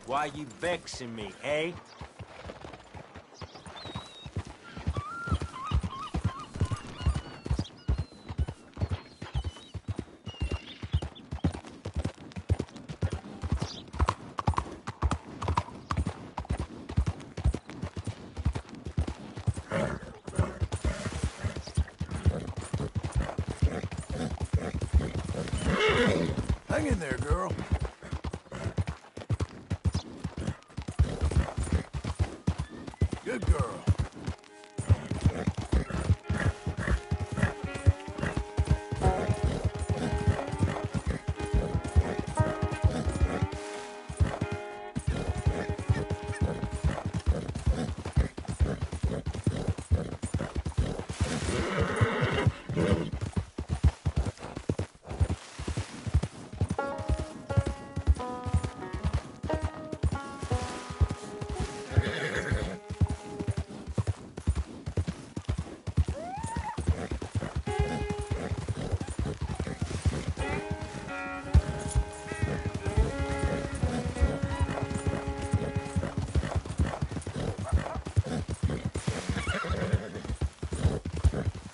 Why you vexing me, eh? Hang in there, girl. Good girl.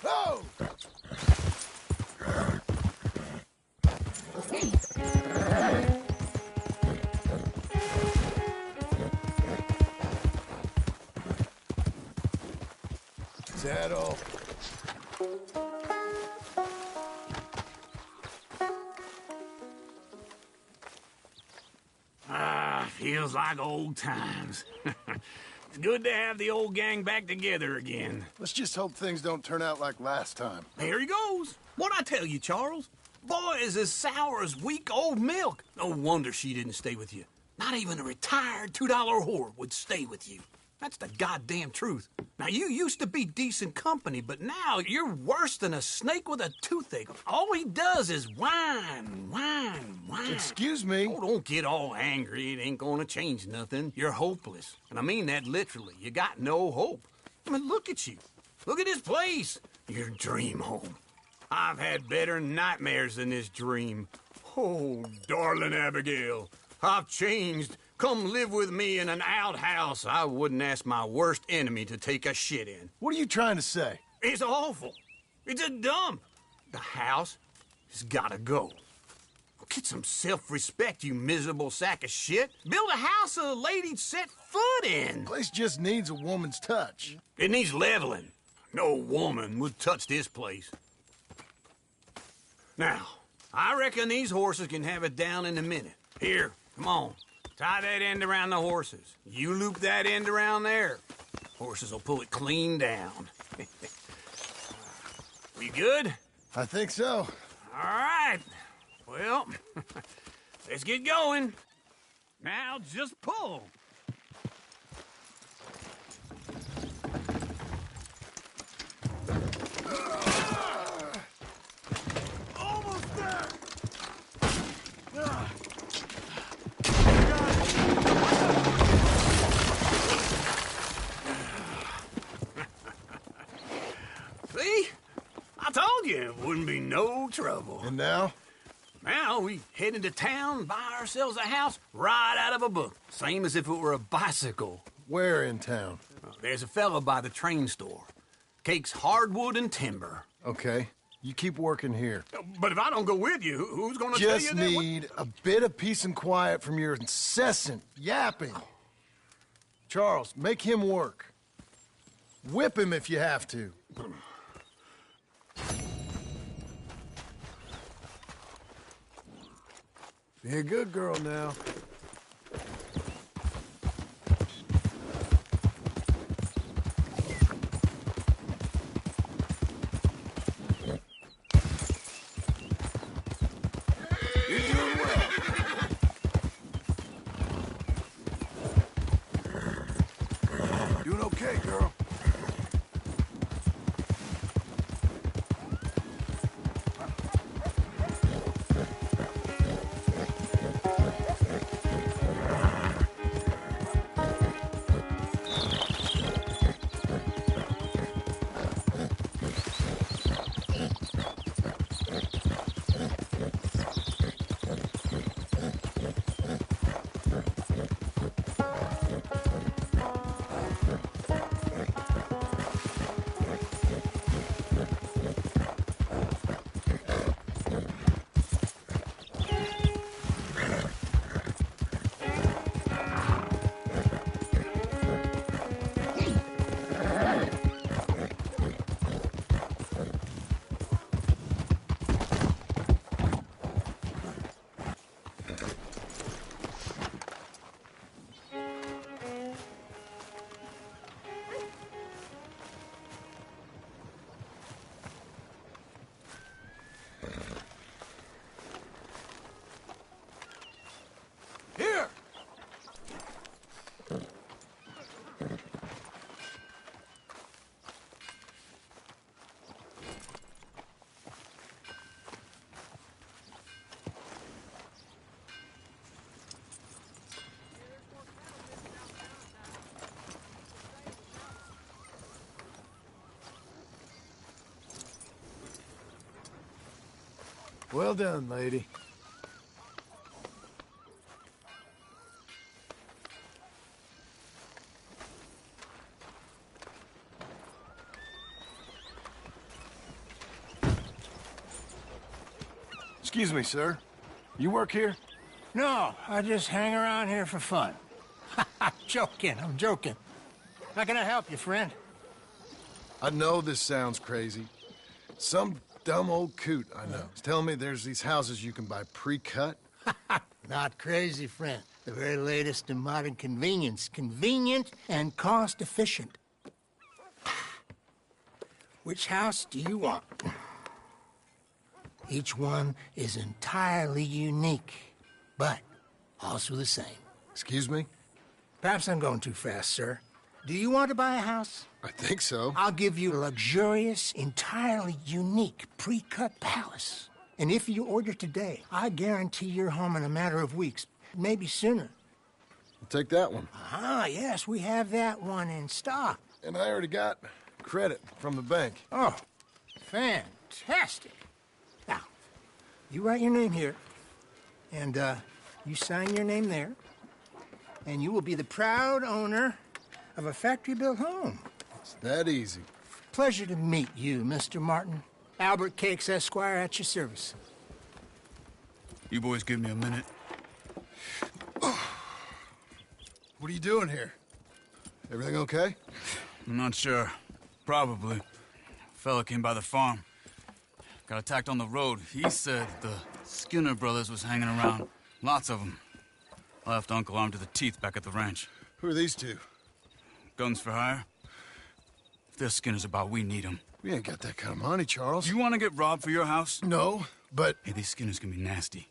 Oh! Is that all? Feels like old times. It's good to have the old gang back together again. Let's just hope things don't turn out like last time. Here he goes. What'd I tell you, Charles? Boy is as sour as week-old milk. No wonder she didn't stay with you. Not even a retired $2 whore would stay with you. That's the goddamn truth. Now, you used to be decent company, but now you're worse than a snake with a toothache. All he does is whine, whine, whine. Excuse me? Oh, don't get all angry. It ain't gonna change nothing. You're hopeless. And I mean that literally. You got no hope. I mean, look at you. Look at this place. Your dream home. I've had better nightmares than this dream. Oh, darling Abigail, I've changed. Come live with me in an outhouse I wouldn't ask my worst enemy to take a shit in. What are you trying to say? It's awful. It's a dump. The house has gotta go. Get some self-respect, you miserable sack of shit. Build a house a lady'd set foot in. Place just needs a woman's touch. It needs leveling. No woman would touch this place. Now, I reckon these horses can have it down in a minute. Here, come on. Tie that end around the horses. You loop that end around there. Horses will pull it clean down. We good? I think so. All right. Well, let's get going. Now just pull. Almost there! See? I told you it wouldn't be no trouble. And now? Now we head into town, buy ourselves a house right out of a book. Same as if it were a bicycle. Where in town? There's a fella by the train store. Cakes hardwood and timber. Okay. You keep working here. But if I don't go with you, who's gonna tell you Just that? need a bit of peace and quiet from your incessant yapping. Charles, make him work. Whip him if you have to. Be a good girl now. You're doing well. Doing okay, girl. Well done, lady. Excuse me, sir. You work here? No, I just hang around here for fun. I'm joking. How can I help you, friend? I know this sounds crazy. Some dumb old coot I know is telling me there's these houses you can buy pre-cut. Not crazy, friend. The very latest in modern convenience. Convenient and cost-efficient. Which house do you want? Each one is entirely unique, but also the same. Excuse me? Perhaps I'm going too fast, sir. Do you want to buy a house? I think so. I'll give you a luxurious, entirely unique pre-cut palace. And if you order today, I guarantee you're home in a matter of weeks, maybe sooner. I'll take that one. Ah, yes, we have that one in stock. And I already got credit from the bank. Oh, fantastic. Now, you write your name here, and you sign your name there, and you will be the proud owner of a factory-built home. It's that easy. Pleasure to meet you, Mr. Martin. Albert Cakes, Esquire, at your service. You boys give me a minute. What are you doing here? Everything okay? I'm not sure. Probably. Fella came by the farm. Got attacked on the road. He said the Skinner brothers was hanging around. Lots of them. I left Uncle armed to the teeth back at the ranch. Who are these two? Guns for hire? If there's Skinner's about, we need them. We ain't got that kind of money, Charles. You want to get robbed for your house? No, but... Hey, these Skinners can be nasty.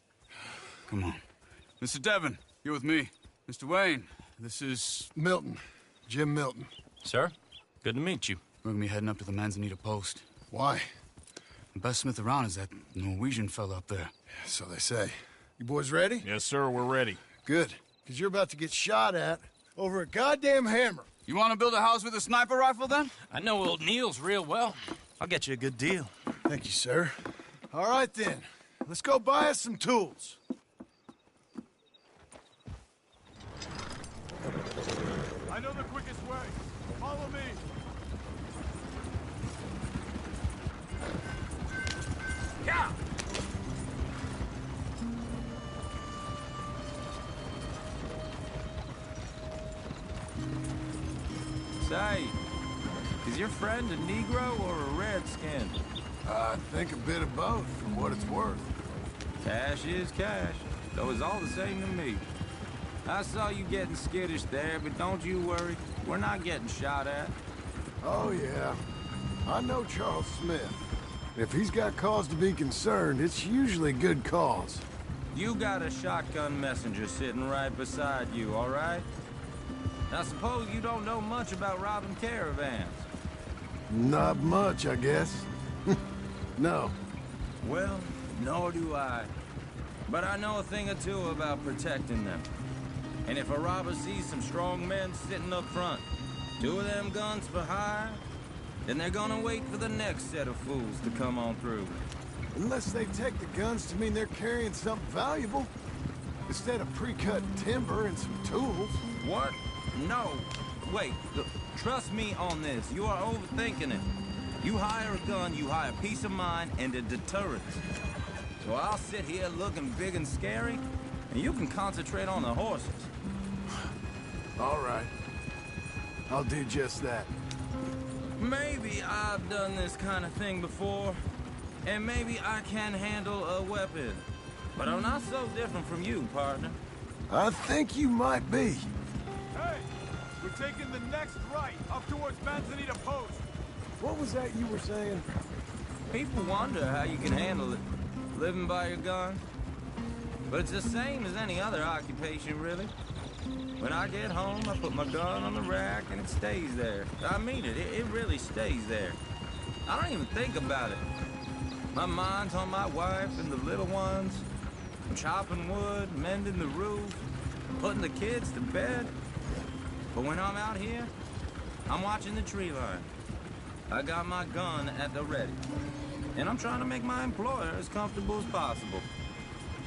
Come on. Mr. Devon, you're with me. Mr. Wayne, this is... Milton. Jim Milton. Sir, good to meet you. We're gonna be heading up to the Manzanita post. Why? The best smith around is that Norwegian fella up there. So they say. You boys ready? Yes, sir, we're ready. Good. Because you're about to get shot at over a goddamn hammer. You want to build a house with a sniper rifle, then? I know old Neil's real well. I'll get you a good deal. Thank you, sir. All right, then. Let's go buy us some tools. I know the quickest way. Follow me. Yeah! Say, is your friend a Negro or a Redskin? I think a bit of both, for what it's worth. Cash is cash, though it's all the same to me. I saw you getting skittish there, but don't you worry. We're not getting shot at. Oh, yeah. I know Charles Smith. If he's got cause to be concerned, it's usually good cause. You got a shotgun messenger sitting right beside you, all right? I suppose you don't know much about robbing caravans. Not much, I guess. No. Well, nor do I. But I know a thing or two about protecting them. And if a robber sees some strong men sitting up front, 2 of them guns for hire, then they're gonna wait for the next set of fools to come on through. Unless they take the guns to mean they're carrying something valuable. Instead of pre-cut timber and some tools. What? No. Wait, look, trust me on this. You are overthinking it. You hire a gun, you hire peace of mind and a deterrent. So I'll sit here looking big and scary, and you can concentrate on the horses. All right. I'll do just that. Maybe I've done this kind of thing before, and maybe I can handle a weapon. But I'm not so different from you, partner. I think you might be. Hey, we're taking the next right up towards Manzanita Post. What was that you were saying? People wonder how you can handle it, living by your gun. But it's the same as any other occupation, really. When I get home, I put my gun on the rack and it stays there. I mean it, it really stays there. I don't even think about it. My mind's on my wife and the little ones. I'm chopping wood, mending the roof, putting the kids to bed. But when I'm out here, I'm watching the tree line. I got my gun at the ready. And I'm trying to make my employer as comfortable as possible.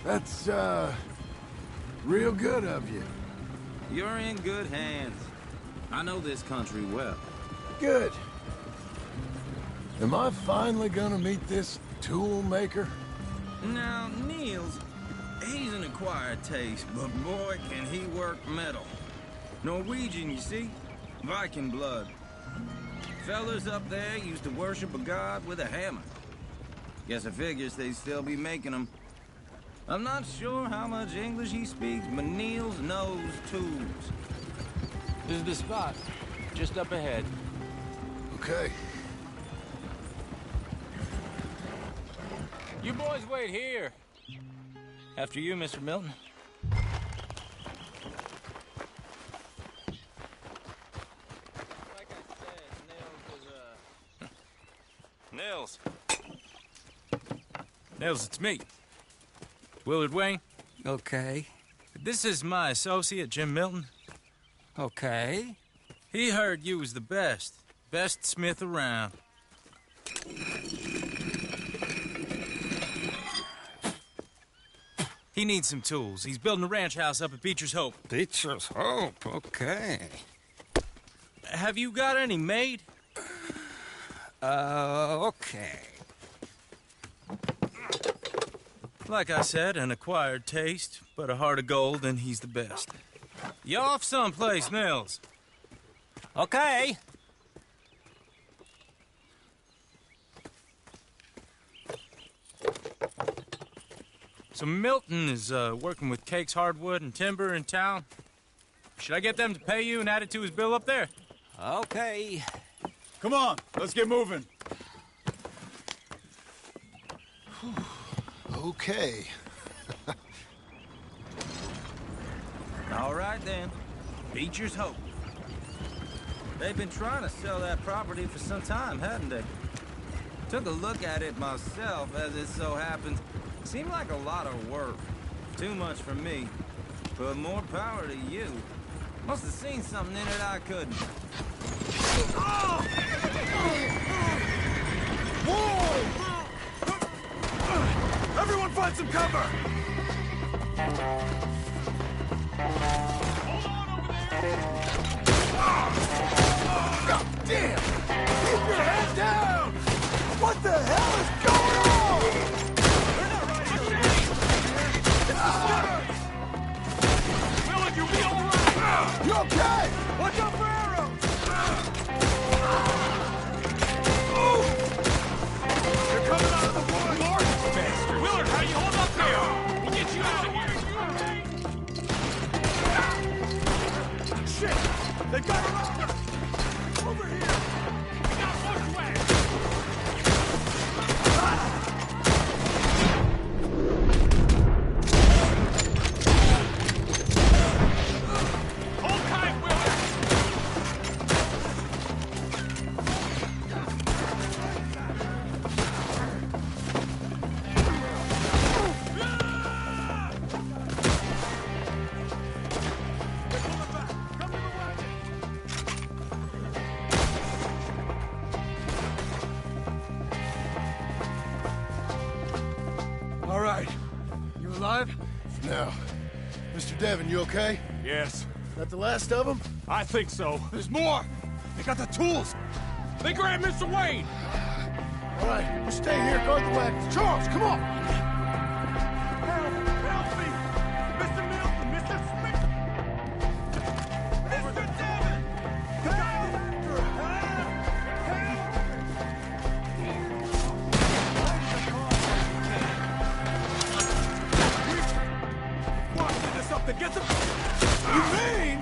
That's, real good of you. You're in good hands. I know this country well. Good. Am I finally gonna meet this tool maker? Now, Niels, he's an acquired taste, but boy, can he work metal. Norwegian, you see? Viking blood. Fellas up there used to worship a god with a hammer. Guess I figures they'd still be making them. I'm not sure how much English he speaks, but Niels knows tools. This is the spot, just up ahead. Okay. You boys wait here. After you, Mr. Milton. Like I said, Nils was, Nils, it's me. Willard Wayne. Okay. This is my associate, Jim Milton. Okay. He heard you was the best. Best smith around. He needs some tools. He's building a ranch house up at Beecher's Hope. Beecher's Hope, okay. Have you got any made? Okay. Like I said, an acquired taste, but a heart of gold, and he's the best. You off someplace, Nils? Okay. So Milton is working with Cake's Hardwood and Timber in town. Should I get them to pay you and add it to his bill up there? Okay. Come on, let's get moving. Okay. All right, then. Beecher's Hope. They've been trying to sell that property for some time, hadn't they? Took a look at it myself, as it so happens. Seemed like a lot of work. Too much for me. But more power to you. Must have seen something in it I couldn't. Whoa! Everyone find some cover! Hold on over there! God damn! Keep your head down! What the hell is going on? They're not right here! Willard, you'll be all right! You okay? Watch out for arrows! They're coming out of the woods! Lord, bastard! Willard, how you hold up there? We'll get you out of here! Shit! They got her on! Over here! We got bushwhacked! Hold tight, Willard! All right. You alive? No. Mr. Devon, you okay? Yes, That the last of them? I think so. There's more! They got the tools! They grabbed Mr. Wayne! All right, you stay here, guard the wagons. Charles, come on! Help me! Mr. Milton! Mr. Smith! Mr. Devon! The guy after Watch this up to get them! You mean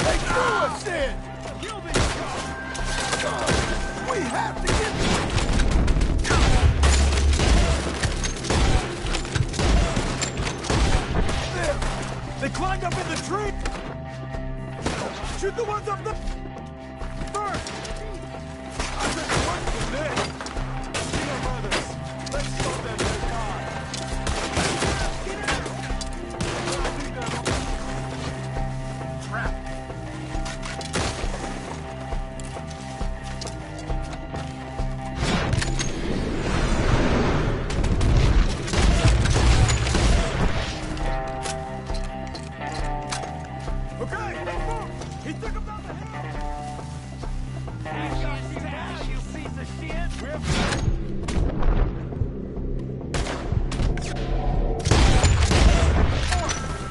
they threw us in? Kill these guys! We have to get them! There! They climbed up in the tree! Shoot the ones up the... first! I've been working for this! Your brothers! Let's show them their God! Get out! Trap! Okay, let's move! He took him down the hill! He's got you down, you piece of shit! We have...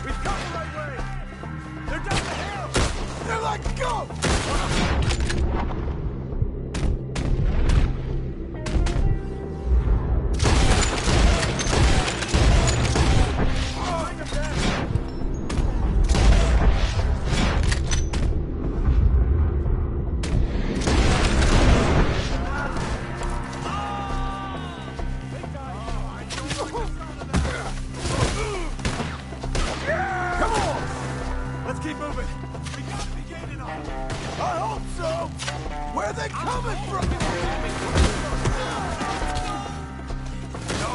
We've come the right way! They're down the hill! They're like, go! Bring him down! Come on! Let's keep moving. We gotta be gaining on them. I hope so! Where are they coming from? No!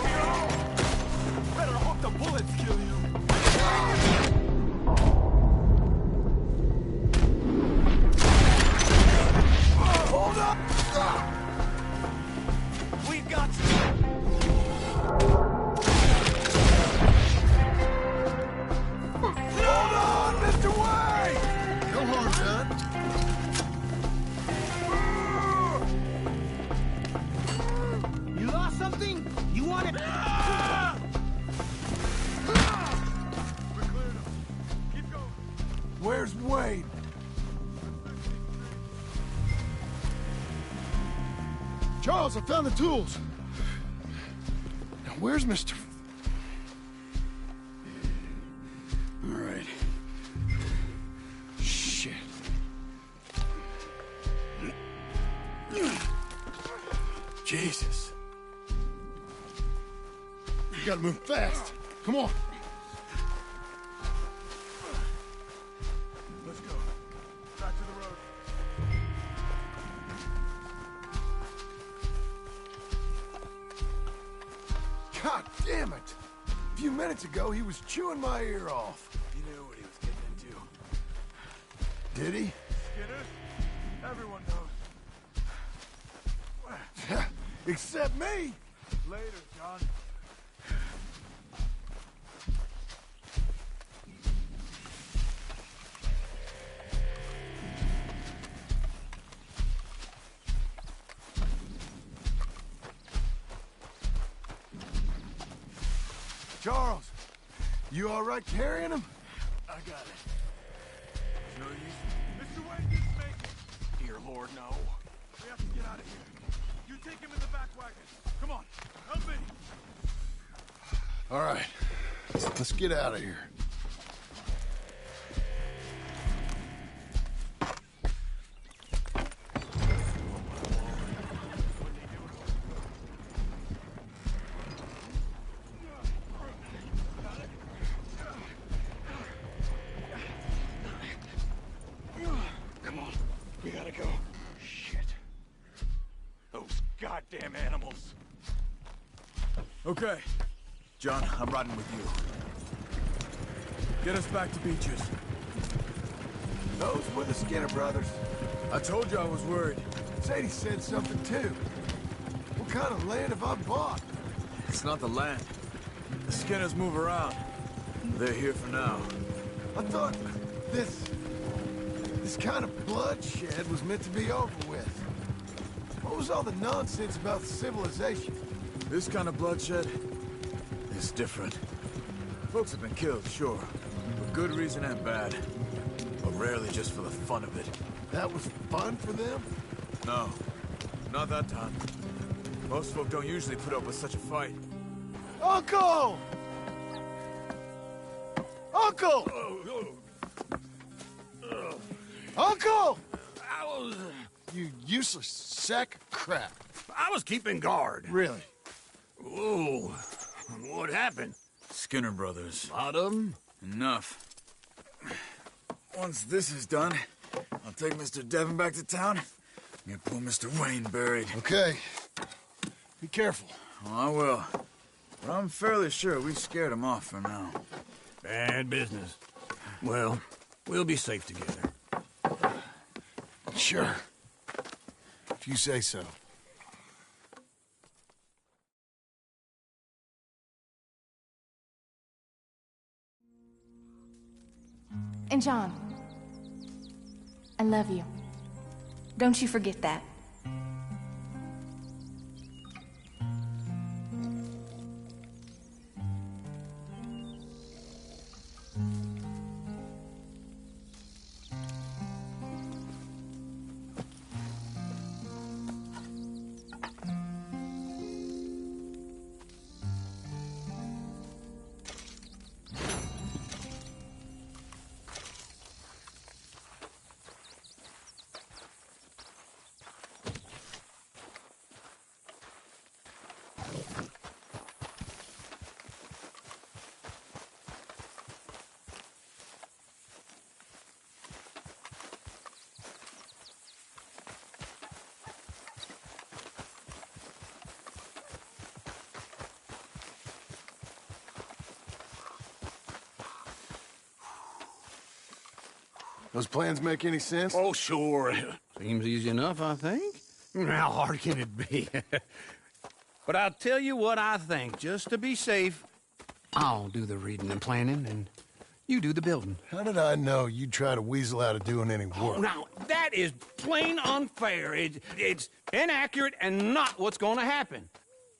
Better hope the bullets kill you. Hold up! We got you. Hold on, Mr. Wayne! No harm done. You lost something? You want it? We cleared them. Keep going. Where's Wayne? Charles, I found the tools. Now, where's Mr. All right. Shit. Jesus. You gotta move fast. Come on. Let's go. Back to the road. God damn it! A few minutes ago, he was chewing my ear off. He knew what he was getting into. Did he? Skinner? Everyone knows. Except me! Later, John. Charles, you all right carrying him? I got it. No use. Mr. Wayne didn't make it. Dear Lord, no. We have to get out of here. You take him in the back wagon. Come on, help me. All right, let's get out of here. Come on, we gotta go. Shit. Those goddamn animals. Okay. John, I'm riding with you. Get us back to Beaches. Those were the Skinner brothers. I told you I was worried. Sadie said something too. What kind of land have I bought? It's not the land. The Skinners move around. They're here for now. I thought this kind of bloodshed was meant to be over with. What was all the nonsense about civilization? This kind of bloodshed is different. Folks have been killed, sure. For good reason and bad. But rarely just for the fun of it. That was fun for them? No. Not that time. Most folk don't usually put up with such a fight. Uncle! Uncle! Uncle! You useless sack of crap. I was keeping guard. Really? Ooh, what happened? Skinner brothers. Lot of 'em? Enough. Once this is done, I'll take Mr. Devon back to town and get poor Mr. Wayne buried. Okay. Be careful. Oh, I will. But I'm fairly sure we scared him off for now. Bad business. Well, we'll be safe together. Sure. If you say so. And John, I love you. Don't you forget that. Those plans make any sense? Oh, sure. Seems easy enough, I think. How hard can it be? But I'll tell you what I think. Just to be safe, I'll do the reading and planning, and you do the building. How did I know you'd try to weasel out of doing any Oh, work? now, that is plain unfair. It's inaccurate and not what's going to happen.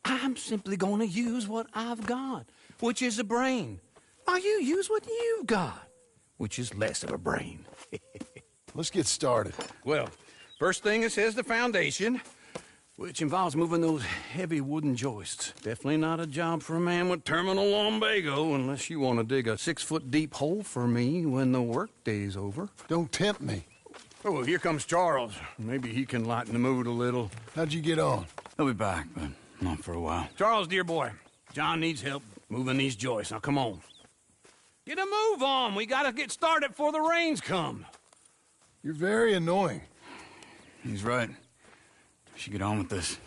I'm simply going to use what I've got, which is a brain. While you use what you've got, which is less of a brain. Let's get started. Well, first thing it says the foundation, which involves moving those heavy wooden joists. Definitely not a job for a man with terminal lumbago unless you want to dig a 6-foot deep hole for me when the workday's over. Don't tempt me. Oh, well, here comes Charles. Maybe he can lighten the mood a little. How'd you get on? He'll be back, but not for a while. Charles, dear boy, John needs help moving these joists. Now, come on. Get a move on. We gotta get started before the rains come. You're very annoying. He's right. We should get on with this.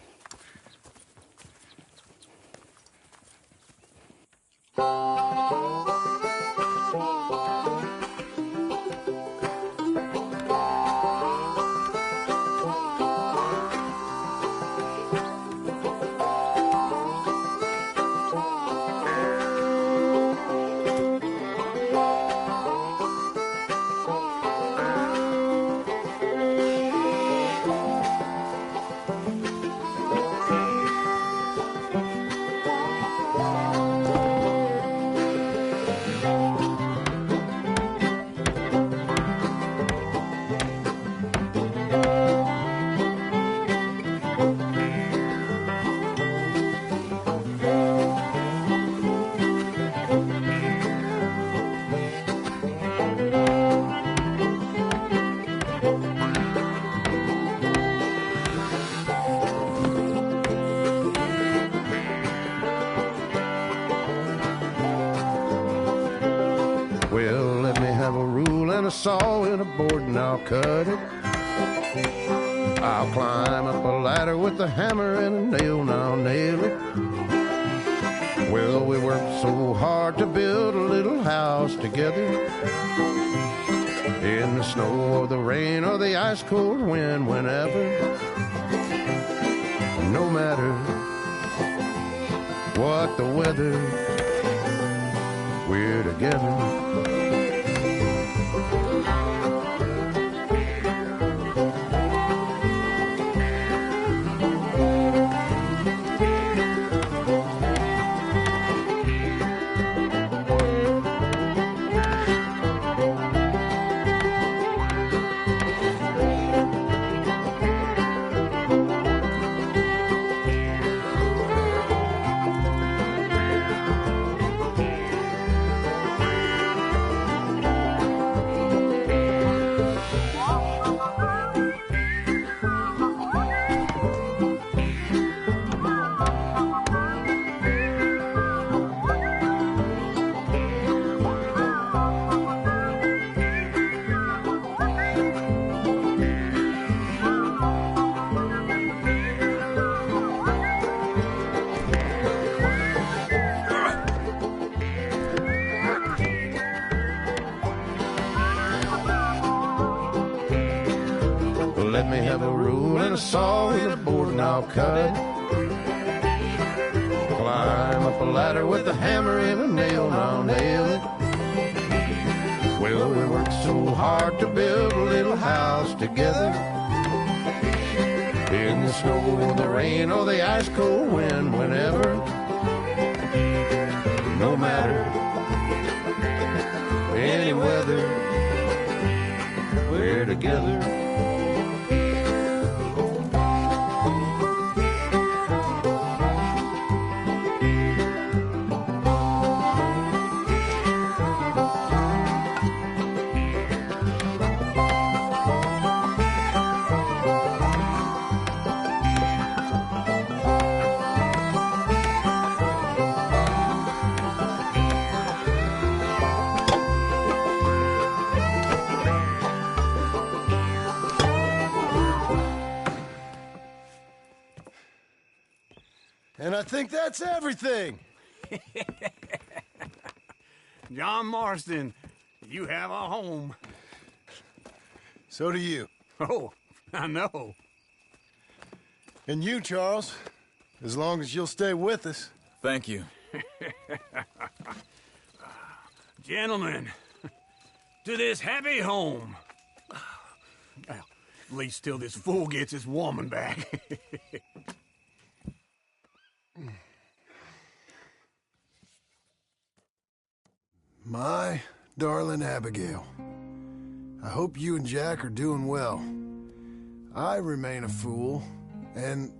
Well, let me have a rule and a saw and a board and I'll cut it. I'll climb up a ladder with a hammer and a nail and I'll nail it. Well, we worked so hard to build a little house together. In the snow or the rain or the ice cold wind, whenever. No matter what the weather, we're together. Let me have a rule and a saw and a board and I'll cut. Climb up a ladder with a hammer and a nail and I'll nail it. Well, we worked so hard to build a little house together. In the snow, the rain, or the ice cold wind, whenever. No matter any weather, we're together. And I think that's everything. John Marston, you have a home. So do you. Oh, I know. And you, Charles, as long as you'll stay with us. Thank you. Gentlemen, to this happy home. Well, at least till this fool gets his woman back. My darling Abigail, I hope you and Jack are doing well. I remain a fool, and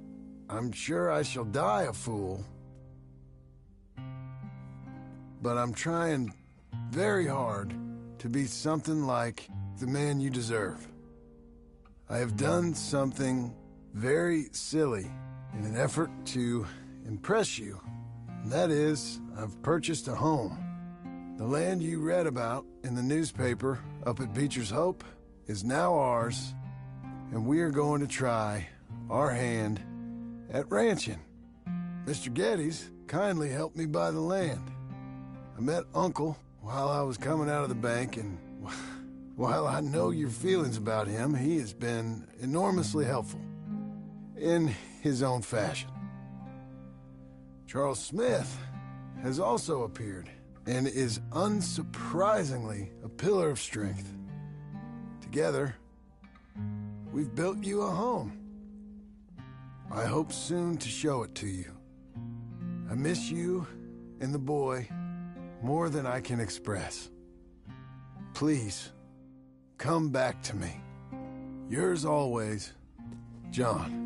I'm sure I shall die a fool. But I'm trying very hard to be something like the man you deserve. I have done something very silly in an effort to impress you. And that is, I've purchased a home. The land you read about in the newspaper up at Beecher's Hope is now ours, and we are going to try our hand at ranching. Mr. Geddes kindly helped me buy the land. I met Uncle while I was coming out of the bank, and while I know your feelings about him, he has been enormously helpful in his own fashion. Charles Smith has also appeared and is unsurprisingly a pillar of strength. Together, we've built you a home. I hope soon to show it to you. I miss you and the boy more than I can express. Please, come back to me. Yours always, John.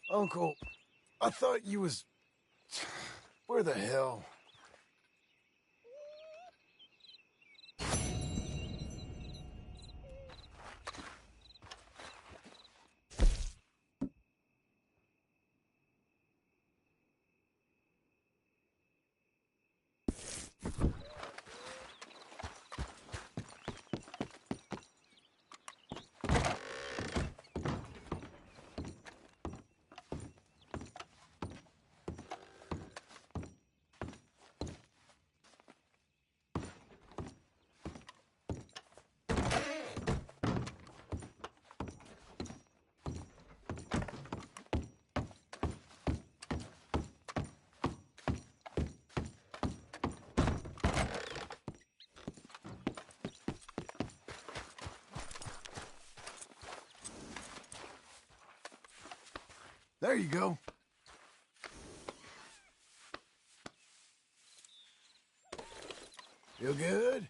Uncle, I thought you was... Where the hell? There you go. Feel good?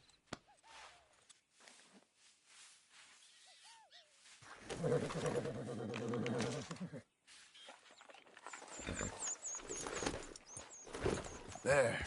There.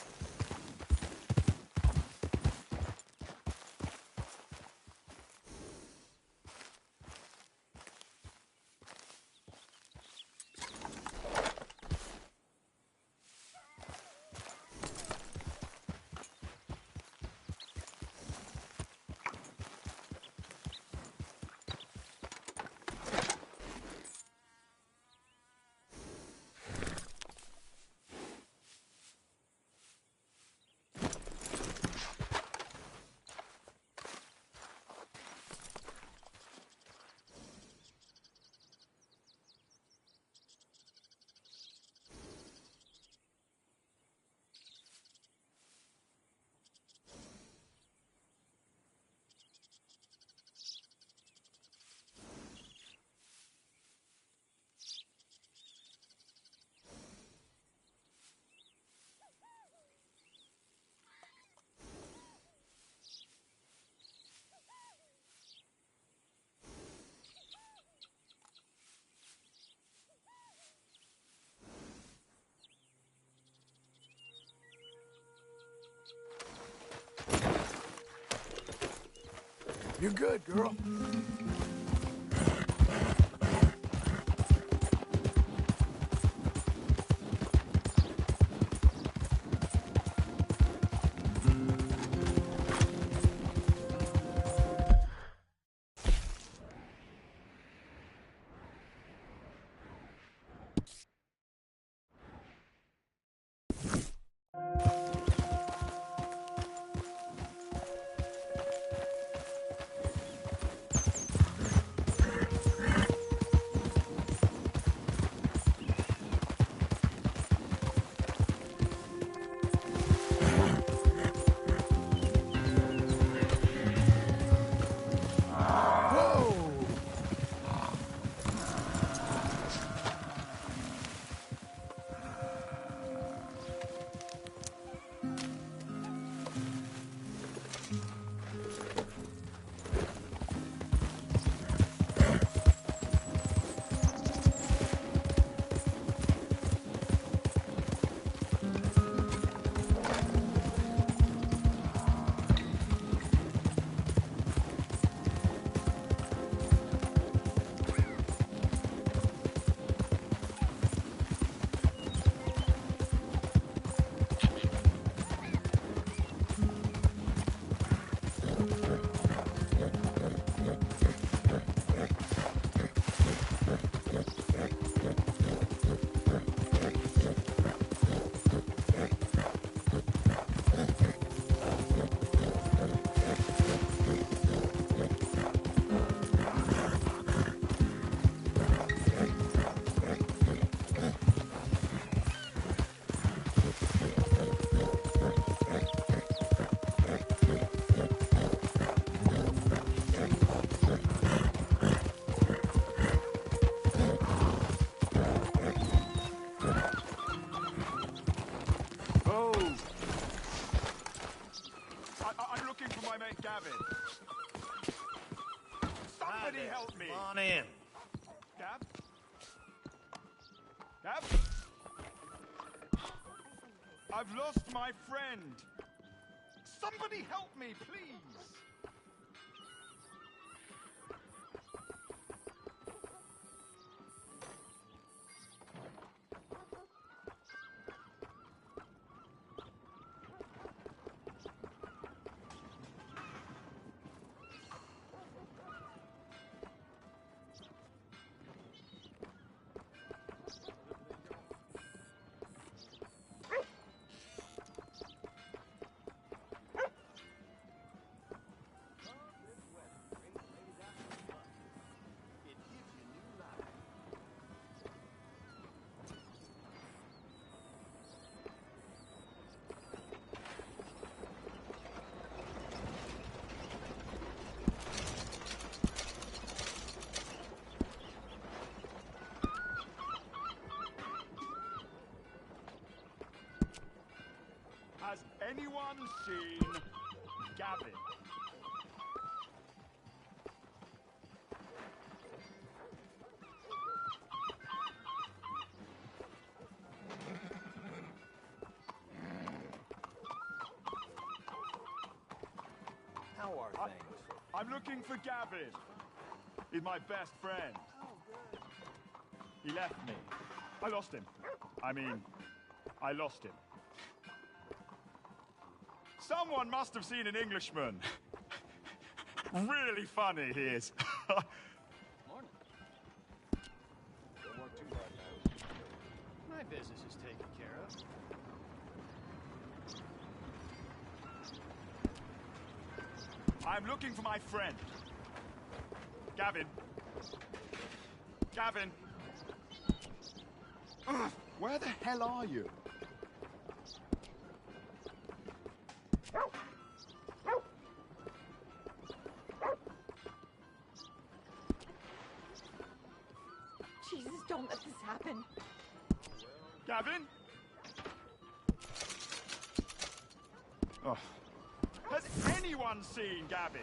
You're good, girl. I'm looking for my mate Gavin. Somebody help me. Come on in. Gav? Gav? I've lost my friend. Somebody help me, please. Has anyone seen Gavin? How are things? I'm looking for Gavin. He's my best friend. He left me. I lost him. I lost him. Someone must have seen an Englishman. Really funny he is. Morning. Don't work too hard now. My business is taken care of. I'm looking for my friend. Gavin. Gavin. Ugh, where the hell are you? Jesus, don't let this happen. Gavin? Oh. Has anyone seen Gavin?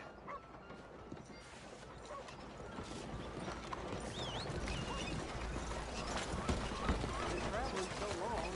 Traveling so long.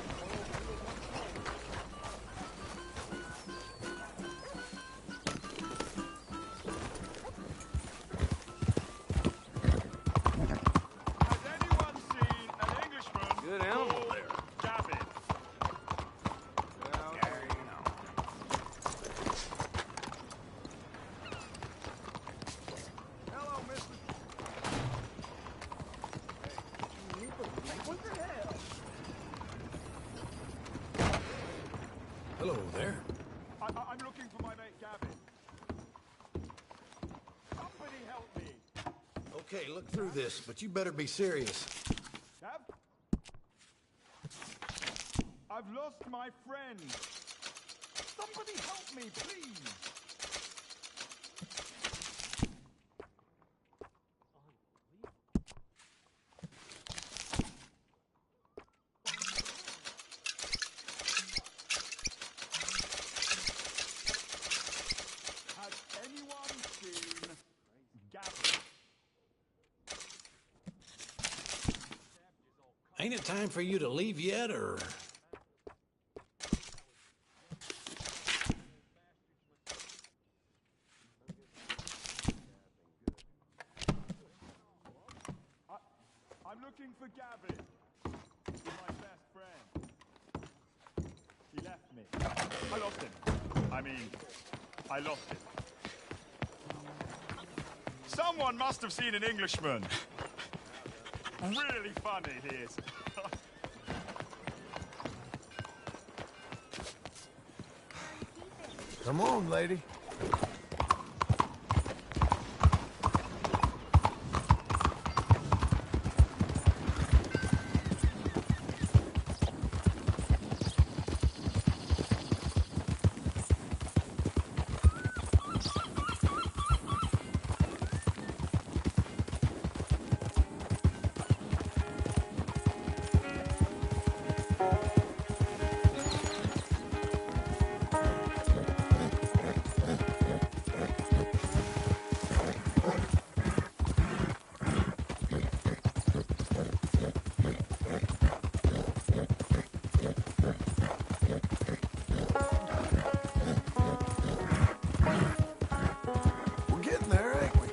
Okay, look through this, but you better be serious. I've lost my friend. Somebody help me, please. Has anyone seen Gavin? Ain't it time for you to leave yet, or...? I'm looking for Gavin. He's my best friend. He left me. I lost him. I lost him. Someone must have seen an Englishman. Really funny he is. Come on, lady. We're getting there, ain't we?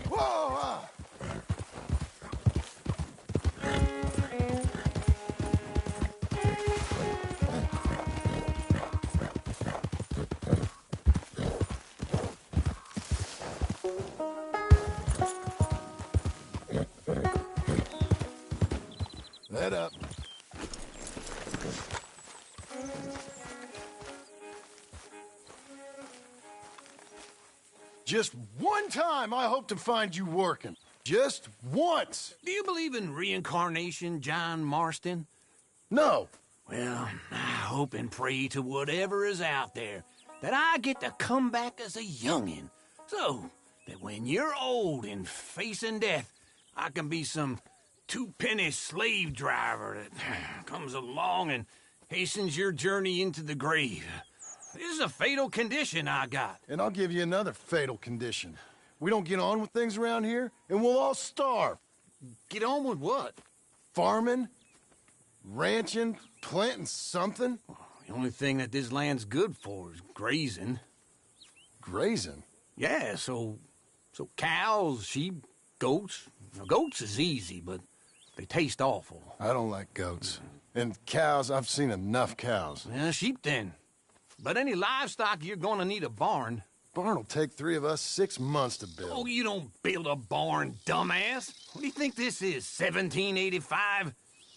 Whoa! Let up. Just one time I hope to find you working. Just once. Do you believe in reincarnation, John Marston? No. Well, I hope and pray to whatever is out there that I get to come back as a youngin', so that when you're old and facing death, I can be some two-penny slave driver that comes along and hastens your journey into the grave. This is a fatal condition I got. And I'll give you another fatal condition. We don't get on with things around here, and we'll all starve. Get on with what? Farming, ranching, planting something. The only thing that this land's good for is grazing. Grazing? Yeah, so cows, sheep, goats. Now, goats is easy, but they taste awful. I don't like goats. And cows, I've seen enough cows. Yeah, sheep then. But any livestock, you're gonna need a barn. Barn will take 3 of us 6 months to build. Oh, you don't build a barn, dumbass. What do you think this is, 1785?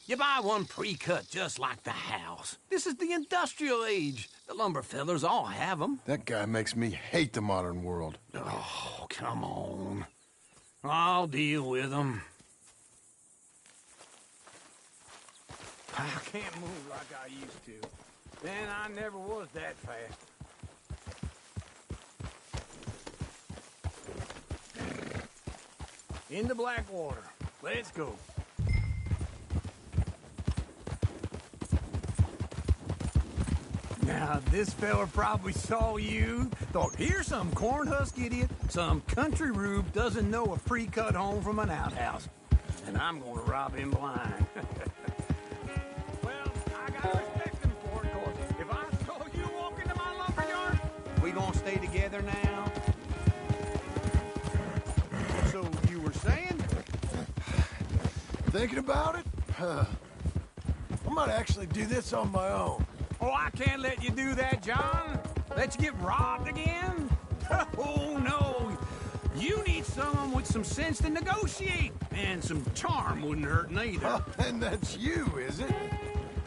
You buy one pre-cut just like the house. This is the industrial age. The lumber fellers all have them. That guy makes me hate the modern world. Oh, come on. I'll deal with them. I can't move like I used to. Then I never was that fast. Into Blackwater. Let's go. Now, this fella probably saw you, thought, here's some cornhusk idiot, some country rube doesn't know a pre-cut home from an outhouse. And I'm gonna rob him blind. Well, I gotta respect him for it, cause if I saw you walk into my lumber yard, we gonna stay together now? So you were saying? Thinking about it? I might actually do this on my own. Oh, I can't let you do that, John. Let you get robbed again? Oh, no. You need someone with some sense to negotiate. And some charm wouldn't hurt neither. And that's you, is it?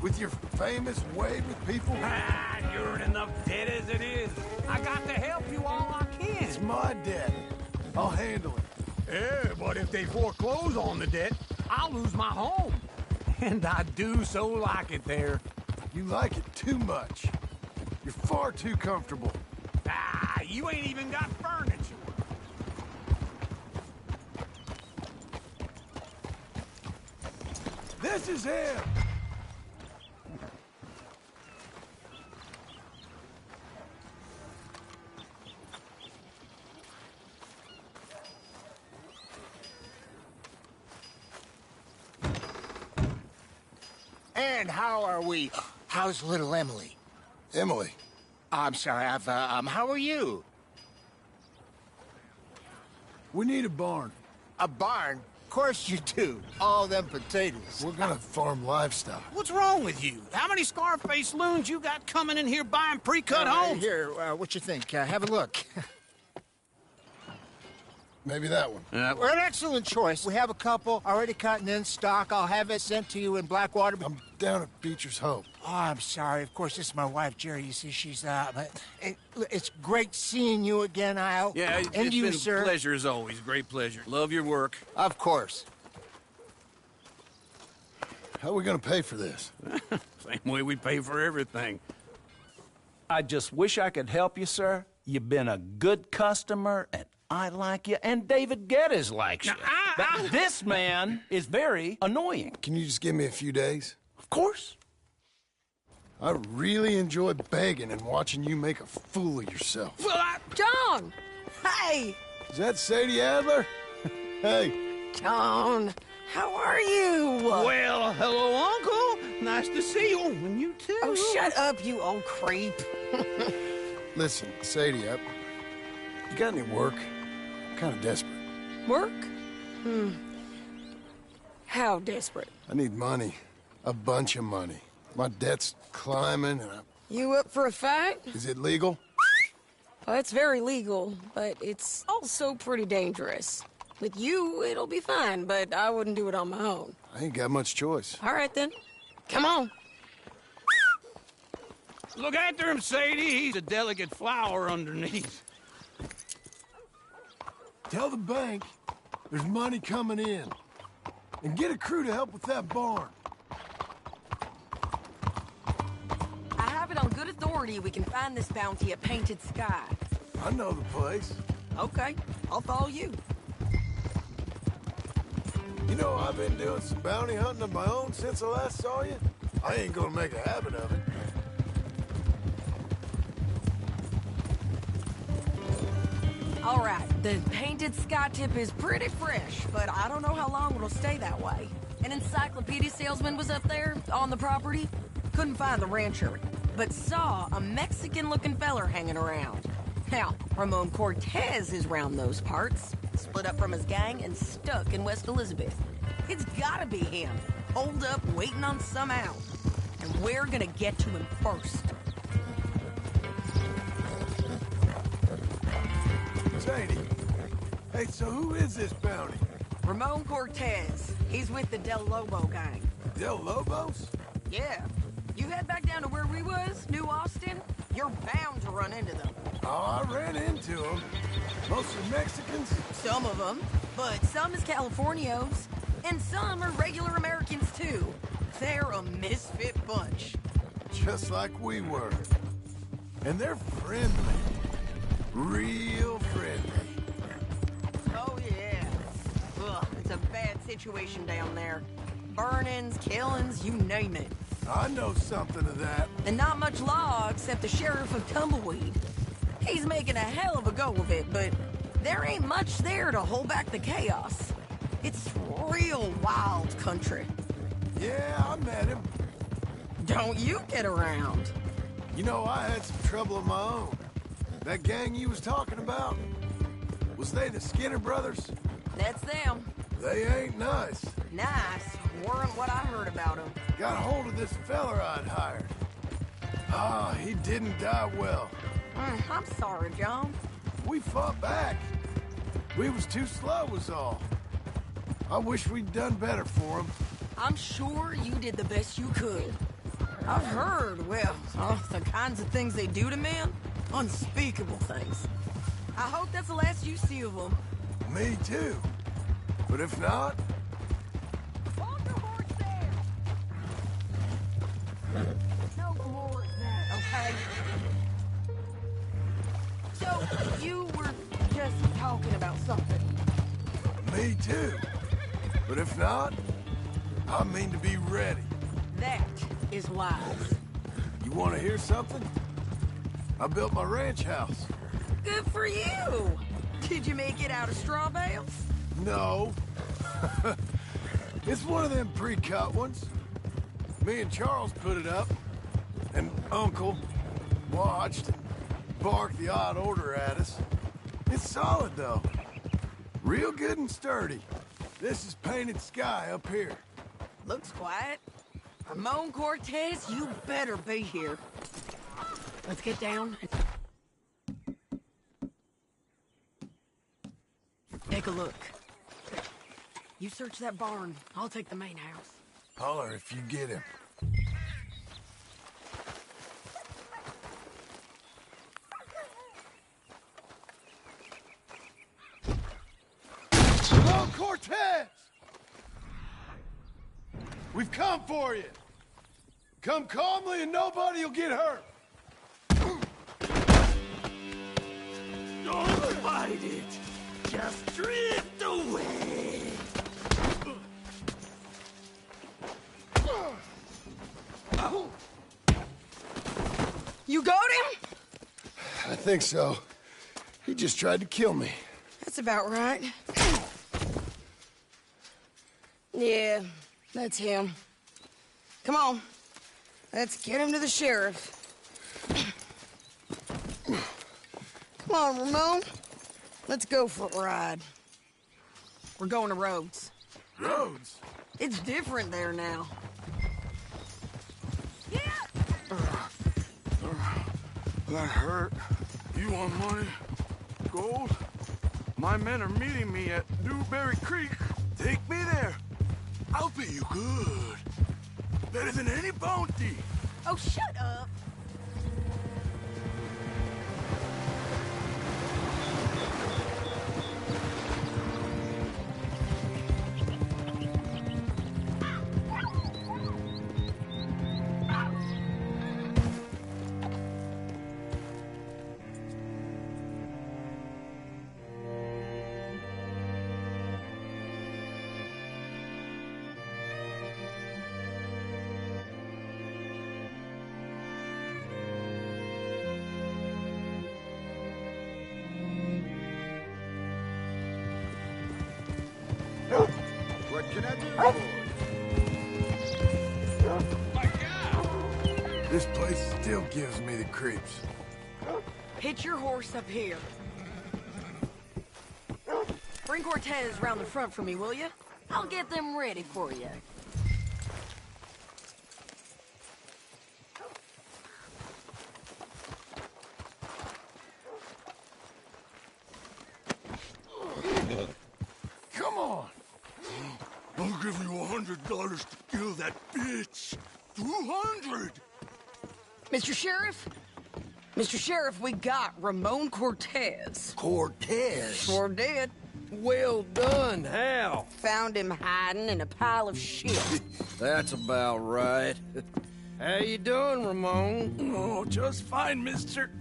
With your famous way with people? Ah, you're in enough debt as it is. I got to help you all I can. It's my debt. I'll handle it. Yeah, but if they foreclose on the debt, I'll lose my home. And I do so like it there. You like it too much. You're far too comfortable. Ah, you ain't even got furniture. This is him! And how are we? How's little Emily? Emily. I'm sorry, how are you? We need a barn. A barn? Of course you do. All them potatoes. We're gonna farm livestock. What's wrong with you? How many Scarface loons you got coming in here buying pre-cut homes? Here, what you think? Have a look. Maybe that one. We're an excellent choice. We have a couple already cut and in stock. I'll have it sent to you in Blackwater. I'm down at Beecher's Hope. Oh, I'm sorry. Of course, this is my wife, Jerry. You see, she's, it's great seeing you again, Al. Yeah, and it's you, been sir. a pleasure as always. Great pleasure. Love your work. Of course. How are we gonna pay for this? Same way we pay for everything. I just wish I could help you, sir. You've been a good customer, and I like you, and David Geddes likes you. But this man is very annoying. Can you just give me a few days? Of course. I really enjoy begging and watching you make a fool of yourself. John! Hey! Is that Sadie Adler? Hey. John, how are you? Well, hello, Uncle. Nice to see you. And you too. Oh, shut up, you old creep. Listen, Sadie, you got any work? I'm kind of desperate. Work? How desperate? I need money. A bunch of money. My debt's climbing and You up for a fight? Is it legal? Well, it's very legal, but it's also pretty dangerous. With you, it'll be fine, but I wouldn't do it on my own. I ain't got much choice. All right, then. Come on. Look after him, Sadie. He's a delicate flower underneath. Tell the bank there's money coming in. And get a crew to help with that barn. I have it on good authority we can find this bounty at Painted Sky. I know the place. Okay, I'll follow you. You know, I've been doing some bounty hunting of my own since I last saw you. I ain't gonna make a habit of it. All right, the Painted Sky tip is pretty fresh, but I don't know how long it'll stay that way. An encyclopedia salesman was up there on the property. Couldn't find the rancher, but saw a Mexican-looking feller hanging around. Now, Ramon Cortez is round those parts, split up from his gang and stuck in West Elizabeth. It's gotta be him, holed up waiting on some out. And we're gonna get to him first. Sadie. Hey, so who is this bounty? Ramon Cortez. He's with the Del Lobo gang. Del Lobos? Yeah. You head back down to where we was, New Austin, you're bound to run into them. Oh, I ran into them. Mostly Mexicans? Some of them, but some is Californios, and some are regular Americans too. They're a misfit bunch. Just like we were. And they're friendly. Real friendly. Oh yeah. Ugh, it's a bad situation down there. Burnings, killings, you name it. I know something of that. And not much law except the sheriff of Tumbleweed. He's making a hell of a go of it, but there ain't much there to hold back the chaos. It's real wild country. Yeah, I met him. Don't you get around. You know, I had some trouble of my own. That gang you was talking about, was they the Skinner brothers? That's them. They ain't nice. Nice. weren't what I heard about him. Got hold of this fella I'd hired. Ah, he didn't die well. I'm sorry, John. We fought back. We was too slow was all. I wish we'd done better for him. I'm sure you did the best you could. I've heard, well, the kinds of things they do to men. Unspeakable things. I hope that's the last you see of them. Me too. But if not... Hold your horse there! No more of that, okay? So, you were just talking about something. Me too. But if not, I mean to be ready. That is wise. You want to hear something? I built my ranch house. Good for you! Did you make it out of straw bales? No. It's one of them pre-cut ones. Me and Charles put it up, and Uncle watched and barked the odd order at us. It's solid, though. Real good and sturdy. This is painted sky up here. Looks quiet. Ramon Cortez, you better be here. Let's get down. Take a look. You search that barn. I'll take the main house. Holler if you get him. Hello, Cortez! We've come for you. Come calmly and nobody will get hurt. Don't fight it. Just drift away. You got him? I think so. He just tried to kill me. That's about right. Yeah, that's him. Come on. Let's get him to the sheriff. Come on, Ramon. Let's go for a ride. We're going to Rhodes. Rhodes? It's different there now. That hurt. You want money? Gold? My men are meeting me at Newberry Creek. Take me there. I'll pay you good. Better than any bounty. Oh, shut up. What can I do for you? This place still gives me the creeps. Hitch your horse up here. Bring Cortez round the front for me, will you? I'll get them ready for you. Come on. I'll give you $100 to kill that bitch. 200. Mr. Sheriff? Mr. Sheriff, we got Ramon Cortez. Cortez? Sure did. Well done. How? Found him hiding in a pile of shit. That's about right. How you doing, Ramon? Oh, just fine, mister.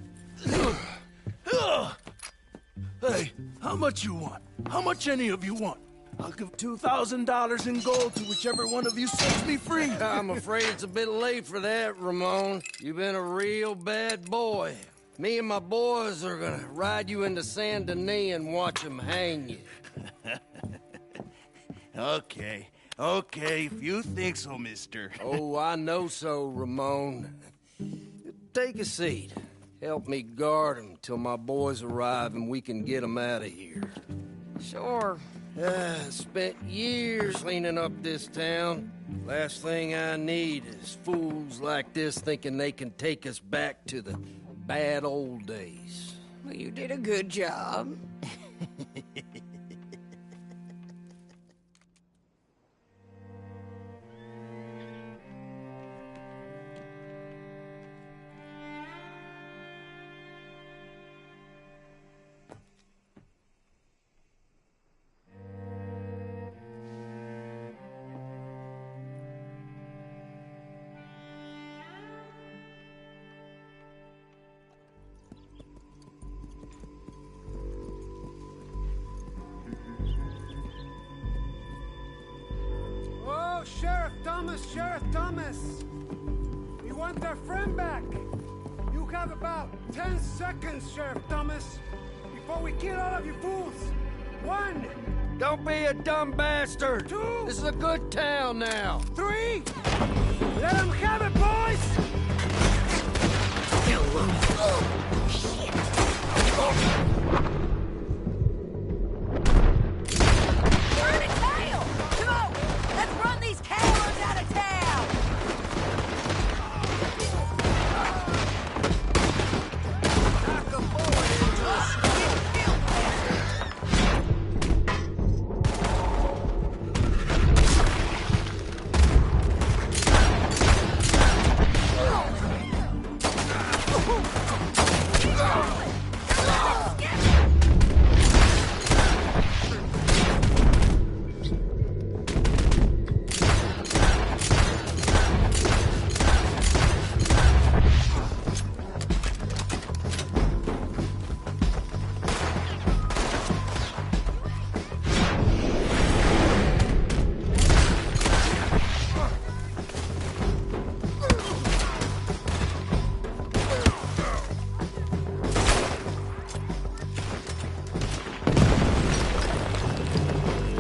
Hey, how much you want? How much any of you want? I'll give $2,000 in gold to whichever one of you sets me free. I'm afraid it's a bit late for that, Ramon. You've been a real bad boy. Me and my boys are gonna ride you into Saint Denis and watch them hang you. Okay, if you think so, mister. Oh, I know so, Ramon. Take a seat. Help me guard him till my boys arrive and we can get them out of here. Sure. Spent years cleaning up this town. Last thing I need is fools like this thinking they can take us back to the bad old days. Well, you did a good job. Oh, Sheriff Thomas! We want our friend back! You have about 10 seconds, Sheriff Thomas, before we kill all of you fools! 1! Don't be a dumb bastard! 2! This is a good town now! 3! Let them have it, boys! Burn a tail! Come on! Let's run these cowards out of town! Knock a bullet into a skin-filled bastard!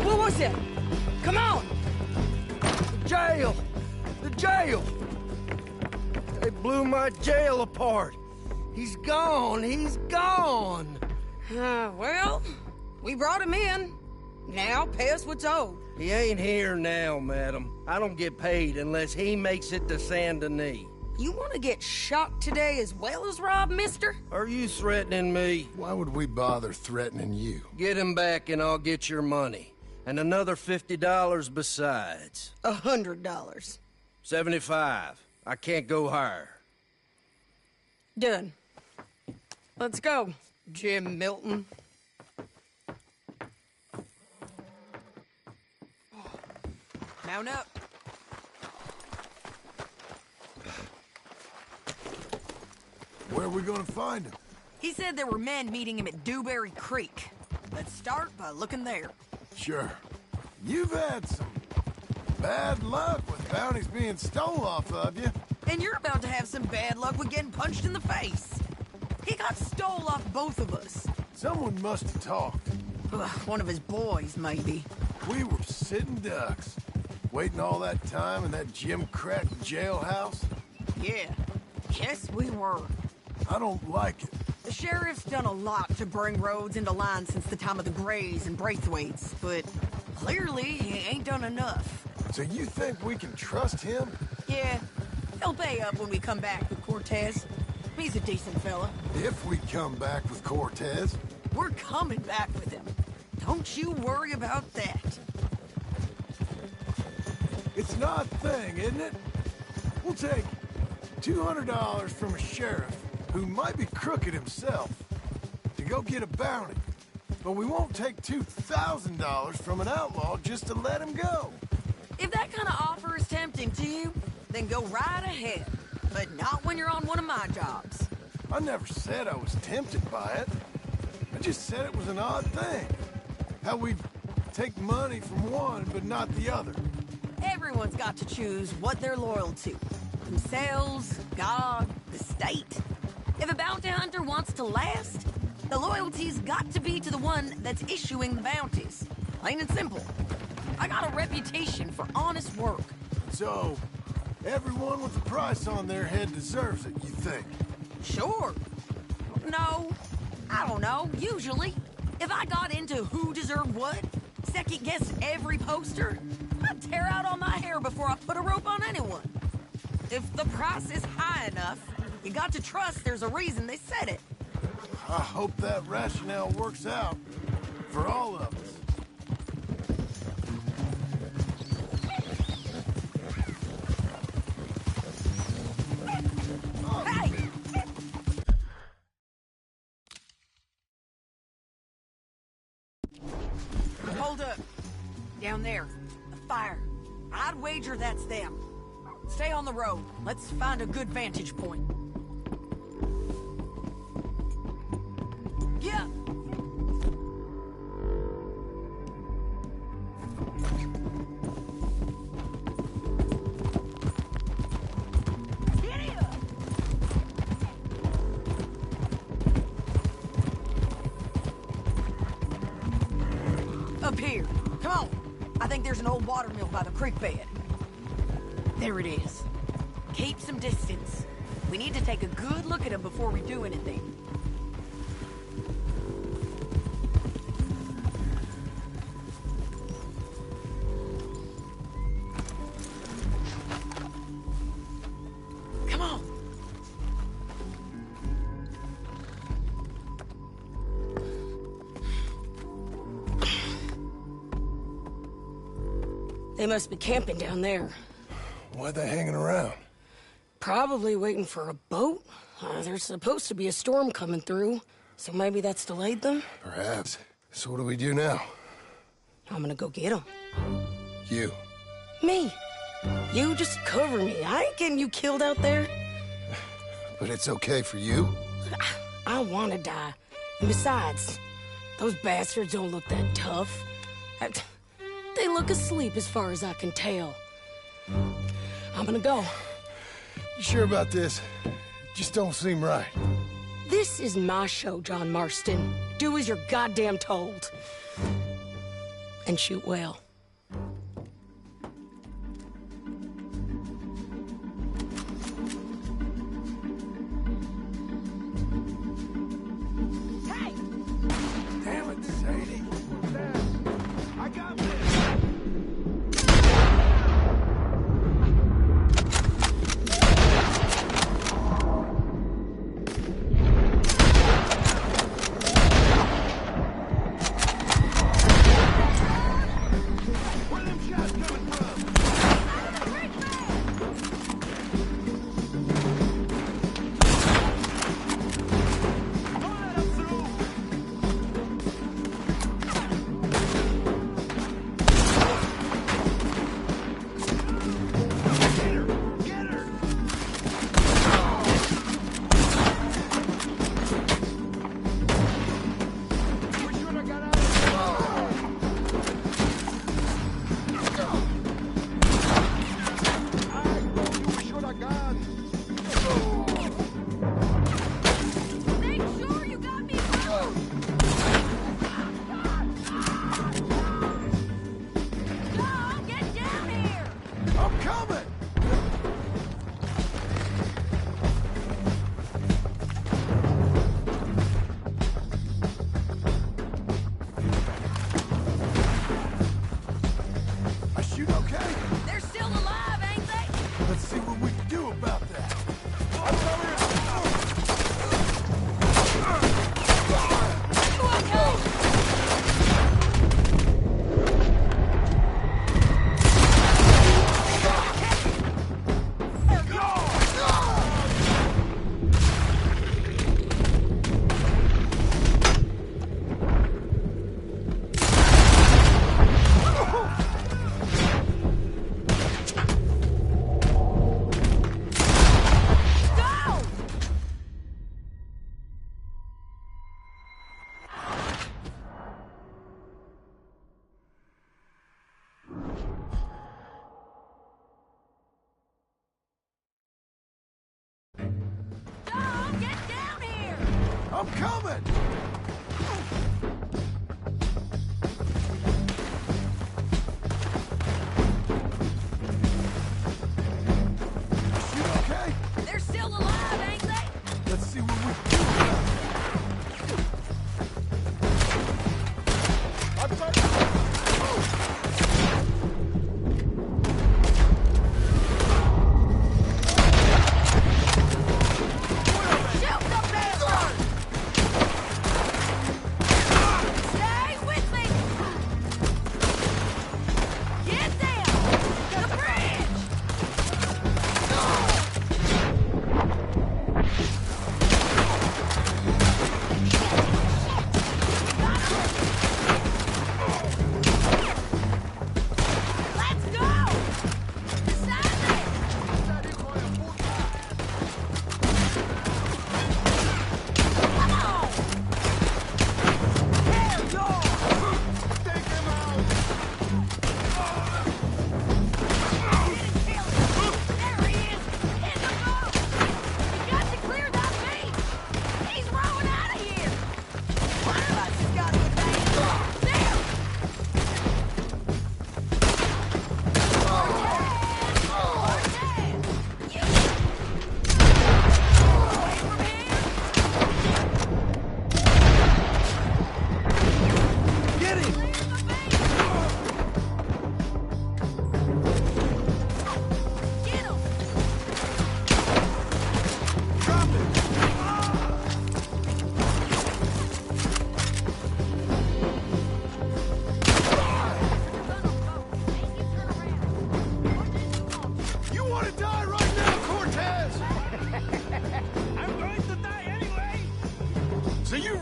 What was it? Come on! Jail! The jail! They blew my jail apart. He's gone. He's gone. Well, we brought him in. Now pay us what's owed. He ain't here now, madam. I don't get paid unless he makes it to Saint Denis. You want to get shot today as well as Rob, mister? Are you threatening me? Why would we bother threatening you? Get him back and I'll get your money. And another $50 besides. $100. 75. I can't go higher. Done. Let's go, Jim Milton. Mount up. Where are we gonna find him? He said there were men meeting him at Dewberry Creek. Let's start by looking there. Sure. You've had some bad luck with bounties being stole off of you. And you're about to have some bad luck with getting punched in the face. He got stole off both of us. Someone must have talked. Ugh, one of his boys, maybe. We were sitting ducks, waiting all that time in that Jim Crack jailhouse. Yeah, yes we were. I don't like it. The sheriff's done a lot to bring roads into line since the time of the Grays and Braithwaites, but clearly he ain't done enough. So you think we can trust him? Yeah, he'll pay up when we come back with Cortez. He's a decent fella. If we come back with Cortez. We're coming back with him. Don't you worry about that. It's an odd thing, isn't it? We'll take $200 from a sheriff who might be crooked himself to go get a bounty. But we won't take $2,000 from an outlaw just to let him go. If that kind of offer is tempting to you, then go right ahead. But not when you're on one of my jobs. I never said I was tempted by it. I just said it was an odd thing. How we'd take money from one but not the other. Everyone's got to choose what they're loyal to. Themselves, God, the state. If a bounty hunter wants to last, the loyalty's got to be to the one that's issuing the bounties. Plain and simple. I got a reputation for honest work. So, everyone with a price on their head deserves it, you think? Sure. No, I don't know, usually. If I got into who deserved what, Second guess every poster? I'd tear out all my hair before I put a rope on anyone. If the price is high enough, you got to trust there's a reason they said it. I hope that rationale works out for all of us. Hold up. Down there. A fire. I'd wager that's them. Stay on the road. Let's find a good vantage point. Yeah. Up here. Come on. I think there's an old water mill by the creek bed. There it is. Keep some distance. We need to take a good look at him before we do anything. Come on. They must be camping down there. Why are they hanging around? Probably waiting for a boat. There's supposed to be a storm coming through, so maybe that's delayed them? Perhaps. So what do we do now? I'm gonna go get them. You. Me. You just cover me. I ain't getting you killed out there. But it's okay for you? I wanna die. And besides, those bastards don't look that tough. They look asleep as far as I can tell. I'm gonna go. You sure about this? Just don't seem right. This is my show, John Marston. Do as you're goddamn told. And shoot well. Hey! Damn it, Sadie. I got this.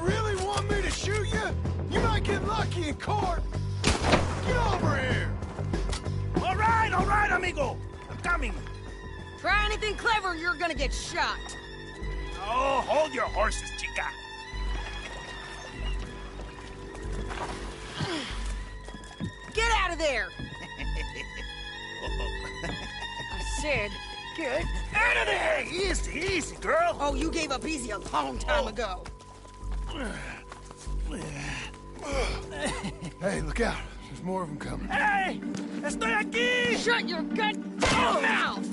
really want me to shoot you? You might get lucky in court. Get over here. All right, amigo. I'm coming. Try anything clever, you're gonna get shot. Oh, hold your horses, chica. Get out of there! I said, get Out of there! Easy, girl. Oh, you gave up easy a long time ago. Hey, look out. There's more of them coming. Hey! Estoy aquí! Shut your goddamn mouth!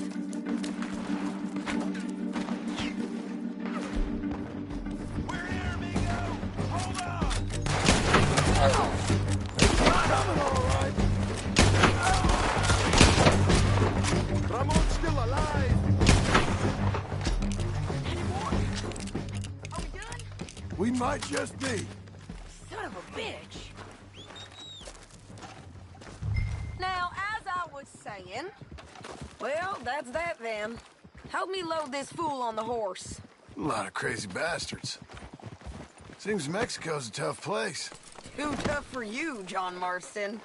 We're here, amigo! Hold on! Coming, all right. Ramon's still alive. Are we done? We might just be. Son of a bitch. Now, as I was saying, well, that's that then. Help me load this fool on the horse. A lot of crazy bastards. Seems Mexico's a tough place. Too tough for you, John Marston.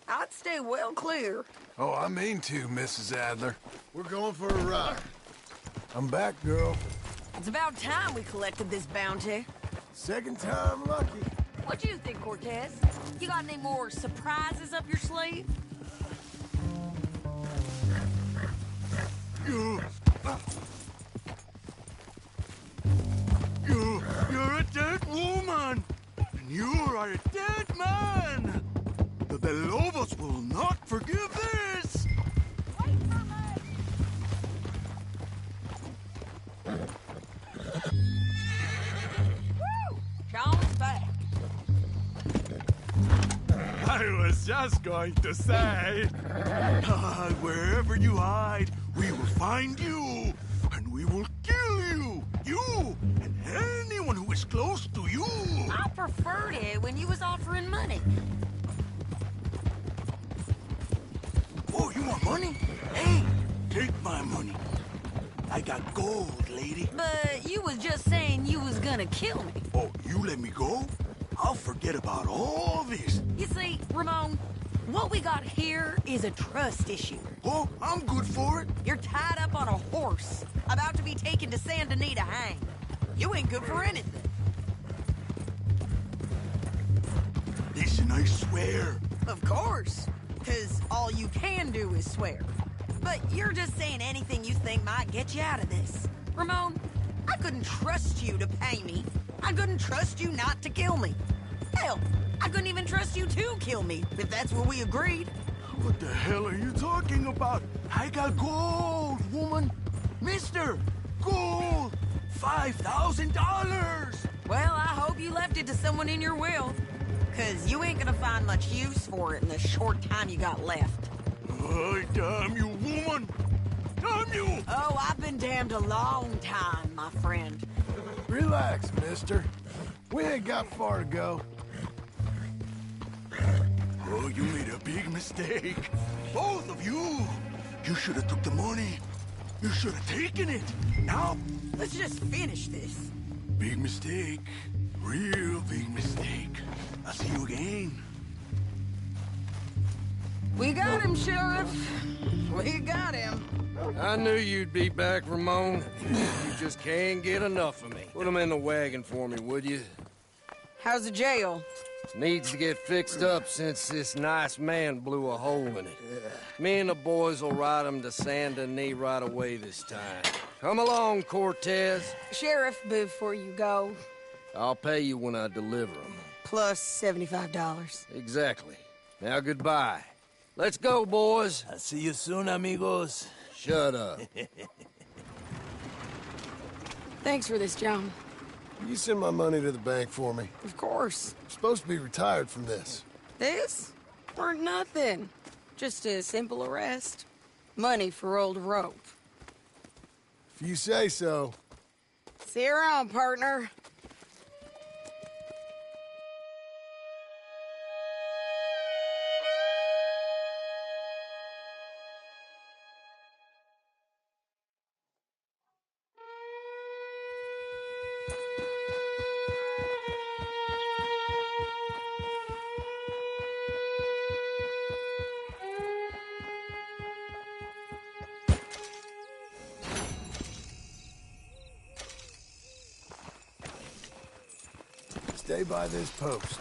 I'd stay well clear. Oh, I mean to, Mrs. Adler. We're going for a ride. I'm back, girl. It's about time we collected this bounty. Second time lucky. What do you think, Cortez? You got any more surprises up your sleeve? You're a dead woman! And you are a dead man! The De Lobos will not forgive this! Wait for me! Woo! John's back. I was just going to say, wherever you hide, we will find you, and we will kill you! You, and anyone who is close to you! I preferred it when you was offering money. Oh, you want money? Hey, take my money. I got gold, lady. But you was just saying you was gonna kill me. Oh, you let me go? I'll forget about all this. You see, Ramon, what we got here is a trust issue. Oh, I'm good for it. You're tied up on a horse, about to be taken to Saint Denis to hang. You ain't good for anything. Listen, I swear. Of course, because all you can do is swear. But you're just saying anything you think might get you out of this. Ramon, I couldn't trust you to pay me. I couldn't trust you not to kill me. Hell, I couldn't even trust you to kill me, if that's what we agreed. What the hell are you talking about? I got gold, woman. Mister, gold. $5,000. Well, I hope you left it to someone in your will. Because you ain't gonna find much use for it in the short time you got left. Oh, damn you, woman. Damn you. Oh, I've been damned a long time, my friend. Relax, mister. We ain't got far to go. Oh, you made a big mistake. Both of you. You should have took the money. You should have taken it. Now, Let's just finish this. big mistake. Real big mistake. I'll see you again. We got him, Sheriff. We got him. I knew you'd be back, Ramon. You just can't get enough of me. Put him in the wagon for me, would you? How's the jail? Needs to get fixed up since this nice man blew a hole in it. Me and the boys will ride him to Saint Denis right away this time. Come along, Cortez. Sheriff, before you go, I'll pay you when I deliver him. plus $75. Exactly. Now, goodbye. Let's go, boys. I'll see you soon, amigos. Shut up. Thanks for this, John. You send my money to the bank for me. Of course. I'm supposed to be retired from this. This? Or nothing. Just a simple arrest. Money for old rope. If you say so. See you around, partner. stay by this post.